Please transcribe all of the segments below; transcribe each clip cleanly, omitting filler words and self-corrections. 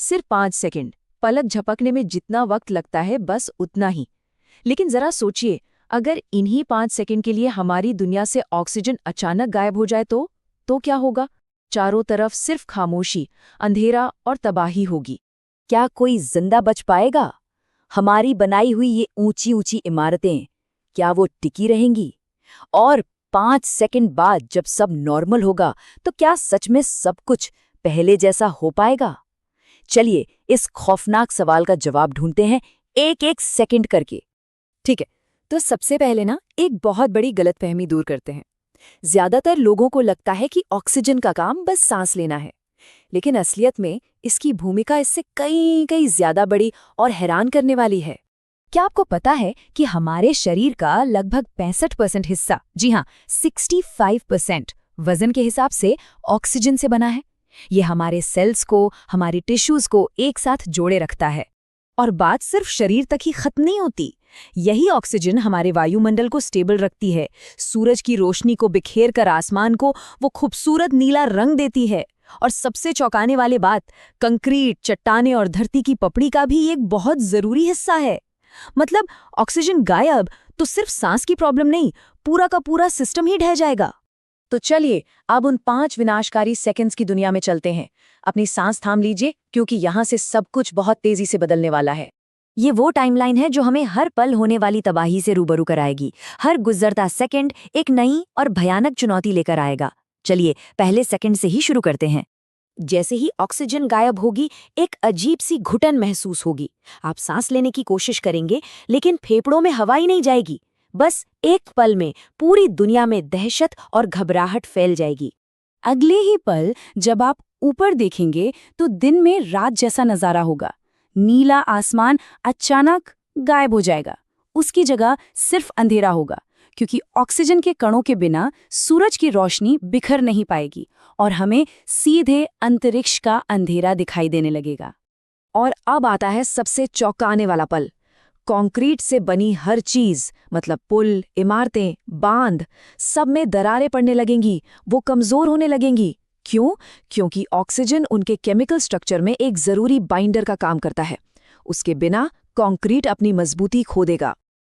सिर्फ 5 सेकंड, पलक झपकने में जितना वक्त लगता है बस उतना ही। लेकिन जरा सोचिए, अगर इन्हीं 5 सेकंड के लिए हमारी दुनिया से ऑक्सीजन अचानक गायब हो जाए तो क्या होगा? चारों तरफ सिर्फ खामोशी, अंधेरा और तबाही होगी। क्या कोई जिंदा बच पाएगा? हमारी बनाई हुई ये ऊंची ऊंची इमारतें, क्या वो टिकी रहेंगी? और 5 सेकंड बाद जब सब नॉर्मल होगा तो क्या सच में सब कुछ पहले जैसा हो पाएगा? चलिए इस खौफनाक सवाल का जवाब ढूंढते हैं एक एक सेकंड करके। ठीक है, तो सबसे पहले एक बहुत बड़ी गलतफहमी दूर करते हैं। ज्यादातर लोगों को लगता है कि ऑक्सीजन का काम बस सांस लेना है, लेकिन असलियत में इसकी भूमिका इससे कई कई ज्यादा बड़ी और हैरान करने वाली है। क्या आपको पता है कि हमारे शरीर का लगभग 65% हिस्सा, जी हाँ 65% वजन के हिसाब से ऑक्सीजन से बना है। ये हमारे सेल्स को, हमारी टिश्यूज को एक साथ जोड़े रखता है। और बात सिर्फ शरीर तक ही खत्म नहीं होती। यही ऑक्सीजन हमारे वायुमंडल को स्टेबल रखती है, सूरज की रोशनी को बिखेर कर आसमान को वो खूबसूरत नीला रंग देती है। और सबसे चौंकाने वाली बात, कंक्रीट, चट्टानें और धरती की पपड़ी का भी एक बहुत जरूरी हिस्सा है। मतलब ऑक्सीजन गायब तो सिर्फ सांस की प्रॉब्लम नहीं, पूरा का पूरा सिस्टम ही ढह जाएगा। तो चलिए अब उन 5 विनाशकारी सेकंड्स की दुनिया में चलते हैं। अपनी सांस थाम लीजिए, क्योंकि यहाँ से सब कुछ बहुत तेजी से बदलने वाला है। ये वो टाइमलाइन है जो हमें हर पल होने वाली तबाही से रूबरू कराएगी। हर गुजरता सेकंड एक नई और भयानक चुनौती लेकर आएगा। चलिए पहले सेकंड से ही शुरू करते हैं। जैसे ही ऑक्सीजन गायब होगी, एक अजीब सी घुटन महसूस होगी। आप सांस लेने की कोशिश करेंगे, लेकिन फेफड़ों में हवा ही नहीं जाएगी। बस एक पल में पूरी दुनिया में दहशत और घबराहट फैल जाएगी। अगले ही पल जब आप ऊपर देखेंगे तो दिन में रात जैसा नजारा होगा। नीला आसमान अचानक गायब हो जाएगा। उसकी जगह सिर्फ अंधेरा होगा, क्योंकि ऑक्सीजन के कणों के बिना सूरज की रोशनी बिखर नहीं पाएगी और हमें सीधे अंतरिक्ष का अंधेरा दिखाई देने लगेगा। और अब आता है सबसे चौंकाने वाला पल। कंक्रीट से बनी हर चीज, मतलब पुल, इमारतें, बांध, सब में दरारें पड़ने लगेंगी, वो कमजोर होने लगेंगी। क्यों? क्योंकि ऑक्सीजन उनके केमिकल स्ट्रक्चर में एक जरूरी बाइंडर का काम करता है। उसके बिना कंक्रीट अपनी मजबूती खो देगा।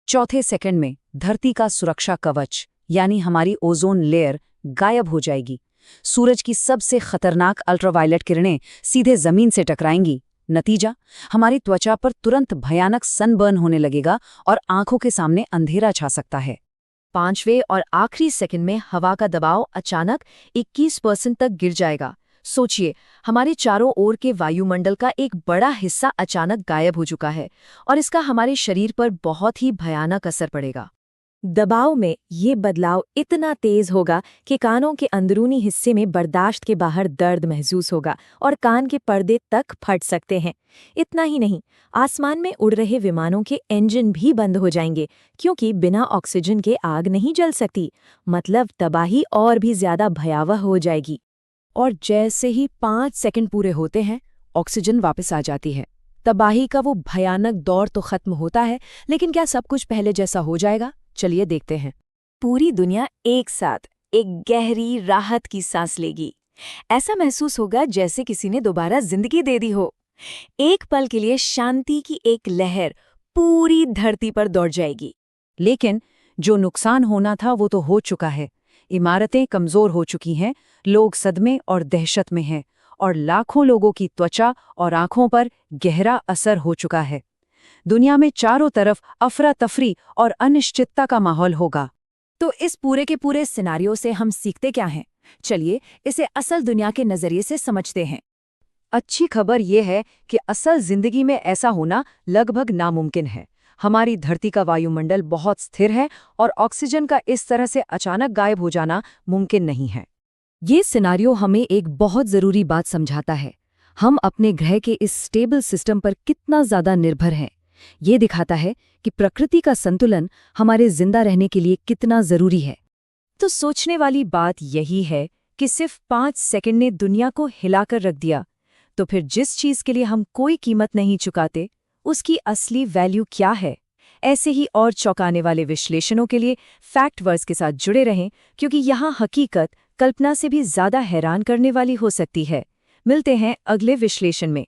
चौथे सेकंड में धरती का सुरक्षा कवच, यानी हमारी ओजोन लेयर, गायब हो जाएगी। सूरज की सबसे खतरनाक अल्ट्रावायलेट किरणें सीधे जमीन से टकराएंगी। नतीजा, हमारी त्वचा पर तुरंत भयानक सनबर्न होने लगेगा और आंखों के सामने अंधेरा छा सकता है। 5वें और आखिरी सेकंड में हवा का दबाव अचानक 21% तक गिर जाएगा। सोचिए, हमारे चारों ओर के वायुमंडल का एक बड़ा हिस्सा अचानक गायब हो चुका है और इसका हमारे शरीर पर बहुत ही भयानक असर पड़ेगा। दबाव में ये बदलाव इतना तेज होगा कि कानों के अंदरूनी हिस्से में बर्दाश्त के बाहर दर्द महसूस होगा और कान के पर्दे तक फट सकते हैं। इतना ही नहीं, आसमान में उड़ रहे विमानों के इंजन भी बंद हो जाएंगे, क्योंकि बिना ऑक्सीजन के आग नहीं जल सकती। मतलब तबाही और भी ज्यादा भयावह हो जाएगी। और जैसे ही 5 सेकंड पूरे होते हैं, ऑक्सीजन वापस आ जाती है। तबाही का वो भयानक दौर तो खत्म होता है, लेकिन क्या सब कुछ पहले जैसा हो जाएगा? चलिए देखते हैं। पूरी दुनिया एक साथ एक गहरी राहत की सांस लेगी। ऐसा महसूस होगा जैसे किसी ने दोबारा जिंदगी दे दी हो। एक पल के लिए शांति की एक लहर पूरी धरती पर दौड़ जाएगी। लेकिन जो नुकसान होना था वो तो हो चुका है। इमारतें कमजोर हो चुकी हैं, लोग सदमे और दहशत में हैं, और लाखों लोगों की त्वचा और आंखों पर गहरा असर हो चुका है। दुनिया में चारों तरफ अफरा तफरी और अनिश्चितता का माहौल होगा। तो इस पूरे के पूरे सिनारियो से हम सीखते क्या हैं? चलिए इसे असल दुनिया के नजरिए से समझते हैं। अच्छी खबर यह है कि असल जिंदगी में ऐसा होना लगभग नामुमकिन है। हमारी धरती का वायुमंडल बहुत स्थिर है और ऑक्सीजन का इस तरह से अचानक गायब हो जाना मुमकिन नहीं है। ये सिनारियो हमें एक बहुत जरूरी बात समझाता है। हम अपने ग्रह के इस स्टेबल सिस्टम पर कितना ज्यादा निर्भर हैं। ये दिखाता है कि प्रकृति का संतुलन हमारे जिंदा रहने के लिए कितना जरूरी है। तो सोचने वाली बात यही है कि सिर्फ 5 सेकंड ने दुनिया को हिलाकर रख दिया, तो फिर जिस चीज के लिए हम कोई कीमत नहीं चुकाते, उसकी असली वैल्यू क्या है? ऐसे ही और चौंकाने वाले विश्लेषणों के लिए फैक्टवर्स के साथ जुड़े रहें, क्योंकि यहाँ हकीकत कल्पना से भी ज्यादा हैरान करने वाली हो सकती है। मिलते हैं अगले विश्लेषण में।